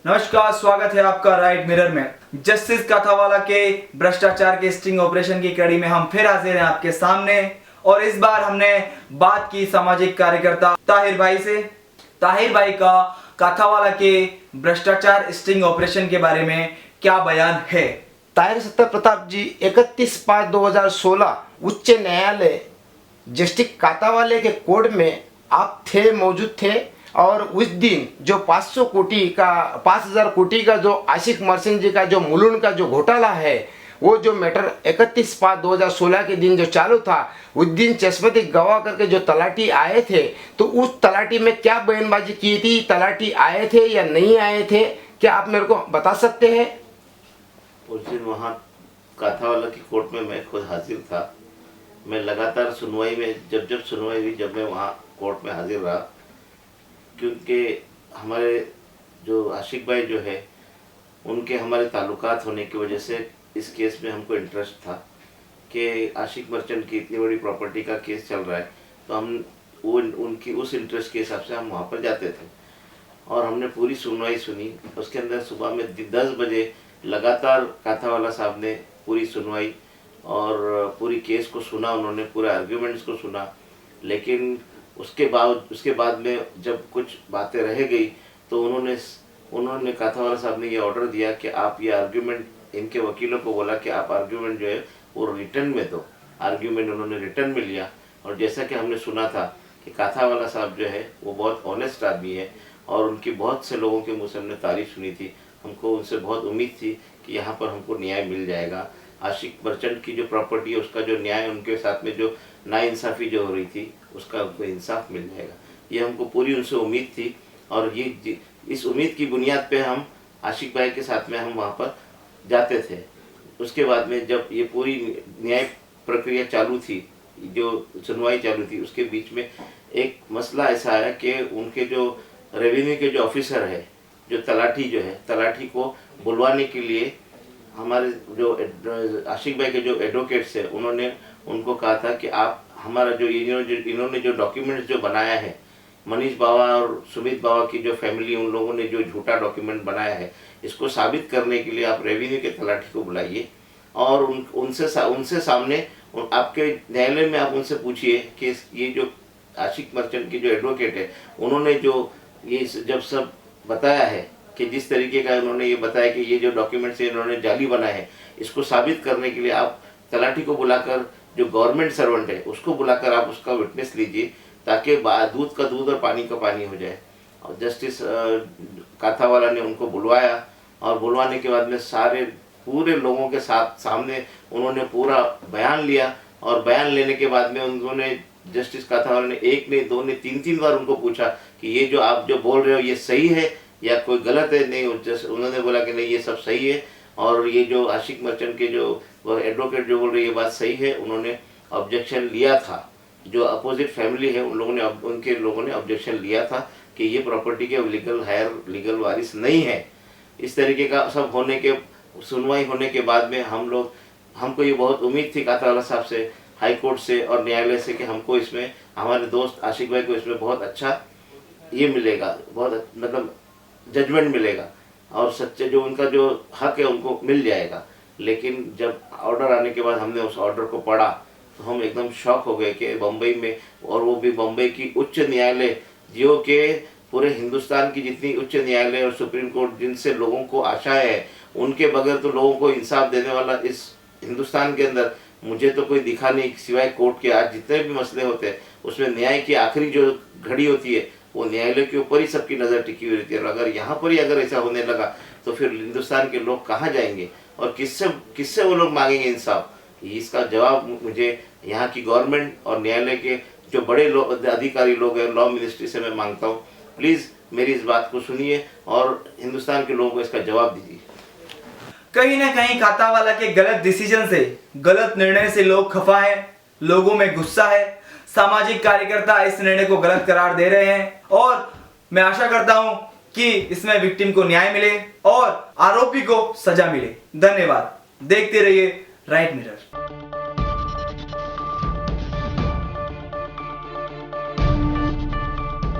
नमस्कार, स्वागत है आपका राइट मिरर में। जस्टिस काथावाला के भ्रष्टाचार के स्टिंग ऑपरेशन की कड़ी में हम फिर हाजिर हैं आपके सामने। और इस बार हमने बात की सामाजिक कार्यकर्ता ताहिर भाई से। ताहिर भाई का काथावाला के भ्रष्टाचार स्टिंग ऑपरेशन के बारे में क्या बयान है। ताहिर सत्ता प्रताप जी 31/5/2016 उच्च न्यायालय जस्टिस काथावाले के कोर्ट में आप मौजूद थे। और उस दिन जो 5,000 कोटी का जो आशिक मर्चेंट जी का जो मुलुंड का जो घोटाला है, वो जो मैटर 31/5/2016 के दिन जो चालू था, उस दिन चश्मती गवाह करके जो तलाटी आए थे, तो उस तलाटी में क्या बयानबाजी की थी, तलाटी आए थे या नहीं आए थे, क्या आप मेरे को बता सकते हैं? उस दिन वहाँ काथावाला की कोर्ट में मैं खुद हाजिर था। मैं लगातार सुनवाई में जब सुनवाई हुई, जब मैं वहाँ कोर्ट में हाजिर रहा, क्योंकि हमारे जो आशिक भाई जो है उनके हमारे ताल्लुकात होने की वजह से इस केस में हमको इंटरेस्ट था कि आशिक मर्चेंट की इतनी बड़ी प्रॉपर्टी का केस चल रहा है, तो हम उनकी उस इंटरेस्ट के हिसाब से हम वहाँ पर जाते थे। और हमने पूरी सुनवाई सुनी। उसके अंदर सुबह में 10 बजे लगातार काथावाला साहब ने पूरी सुनवाई और पूरी केस को सुना, उन्होंने पूरे आर्ग्यूमेंट्स को सुना। लेकिन उसके बाद में जब कुछ बातें रह गई तो उन्होंने काथावाला साहब ने ये ऑर्डर दिया कि आप ये आर्ग्यूमेंट, इनके वकीलों को बोला कि आप आर्ग्यूमेंट जो है वो रिटर्न में दो। आर्ग्यूमेंट उन्होंने रिटर्न में लिया। और जैसा कि हमने सुना था कि काथावाला साहब जो है वो बहुत ऑनेस्ट आदमी है और उनकी बहुत से लोगों के मुँह से हमने तारीफ सुनी थी। हमको उनसे बहुत उम्मीद थी कि यहाँ पर हमको न्याय मिल जाएगा। आशिक मर्चेंट की जो प्रॉपर्टी है उसका जो न्याय, उनके साथ में जो नाइंसाफ़ी जो हो रही थी, उसका उनको इंसाफ मिल जाएगा, ये हमको पूरी उनसे उम्मीद थी। और ये इस उम्मीद की बुनियाद पे हम आशिक भाई के साथ में हम वहाँ पर जाते थे। उसके बाद में जब ये पूरी न्याय प्रक्रिया चालू थी, जो सुनवाई चालू थी, उसके बीच में एक मसला ऐसा आया कि उनके जो रेवेन्यू के जो ऑफिसर है, जो तलाठी को बुलवाने के लिए हमारे जो आशिक भाई के जो एडवोकेट्स है, उन्होंने उनको कहा था कि आप हमारा जो इन्होंने जो डॉक्यूमेंट्स जो बनाया है, मनीष बावा और सुमित बावा की जो फैमिली, उन लोगों ने जो झूठा डॉक्यूमेंट बनाया है, इसको साबित करने के लिए आप रेवेन्यू के तलाठी को बुलाइए और उनसे सामने आपके न्यायालय में आप उनसे पूछिए कि ये जो आशिक मर्चेंट की जो एडवोकेट है, उन्होंने जो ये जब सब बताया है कि जिस तरीके का उन्होंने ये बताया कि ये जो डॉक्यूमेंट्स इन्होंने जाली बनाए हैं, इसको साबित करने के लिए आप तलाठी को बुलाकर, जो गवर्नमेंट सर्वेंट है उसको बुलाकर आप उसका विटनेस लीजिए, ताकि दूध का दूध और पानी का पानी हो जाए। और जस्टिस काथावाला ने उनको बुलवाया और बुलवाने के बाद में पूरे लोगों के सामने उन्होंने पूरा बयान लिया। और बयान लेने के बाद में उन्होंने जस्टिस काथावाला ने एक नहीं, दो नहीं, 3 बार उनको पूछा कि ये जो आप जो बोल रहे हो ये सही है या कोई गलत है। नहीं, उन्होंने बोला कि नहीं, ये सब सही है और ये जो आशिक मर्चेंट के जो एडवोकेट जो बोल रही है ये बात सही है। उन्होंने ऑब्जेक्शन लिया था, जो अपोजिट फैमिली है उनके लोगों ने ऑब्जेक्शन लिया था कि ये प्रॉपर्टी के लीगल वारिस नहीं है। इस तरीके का सब सुनवाई होने के बाद में हमको ये बहुत उम्मीद थी काथावाला साहब से, हाई कोर्ट से और न्यायालय से कि हमको इसमें, हमारे दोस्त आशिक भाई को इसमें बहुत अच्छा ये मिलेगा, बहुत मतलब जजमेंट मिलेगा और सच्चे जो उनका जो हक है उनको मिल जाएगा। लेकिन जब ऑर्डर आने के बाद हमने उस ऑर्डर को पढ़ा तो हम एकदम शॉक हो गए कि बम्बई में, और वो भी बम्बई की उच्च न्यायालय, जो कि पूरे हिंदुस्तान की जितनी उच्च न्यायालय और सुप्रीम कोर्ट जिनसे लोगों को आशाएं है, उनके बगैर तो लोगों को इंसाफ देने वाला इस हिंदुस्तान के अंदर मुझे तो कोई दिखा नहीं, सिवाय कोर्ट के। आज जितने भी मसले होते हैं उसमें न्याय की आखिरी जो घड़ी होती है वो न्यायालय के ऊपर ही सबकी नज़र टिकी हुई रहती है। और अगर यहाँ पर ही अगर ऐसा होने लगा तो फिर हिंदुस्तान के लोग कहाँ जाएंगे और किससे वो लोग मांगेंगे इंसाफ? इसका जवाब मुझे यहाँ की गवर्नमेंट और न्यायालय के जो बड़े अधिकारी लोग हैं, लॉ मिनिस्ट्री से मैं मांगता हूँ, प्लीज़ मेरी इस बात को सुनिए और हिंदुस्तान के लोगों को इसका जवाब दीजिए। कहीं ना कहीं काथावाला के गलत डिसीजन से, गलत निर्णय से लोग खफा है, लोगों में गुस्सा है। सामाजिक कार्यकर्ता इस निर्णय को गलत करार दे रहे हैं और मैं आशा करता हूं कि इसमें विक्टिम को न्याय मिले और आरोपी को सजा मिले। धन्यवाद। देखते रहिए राइट मिरर।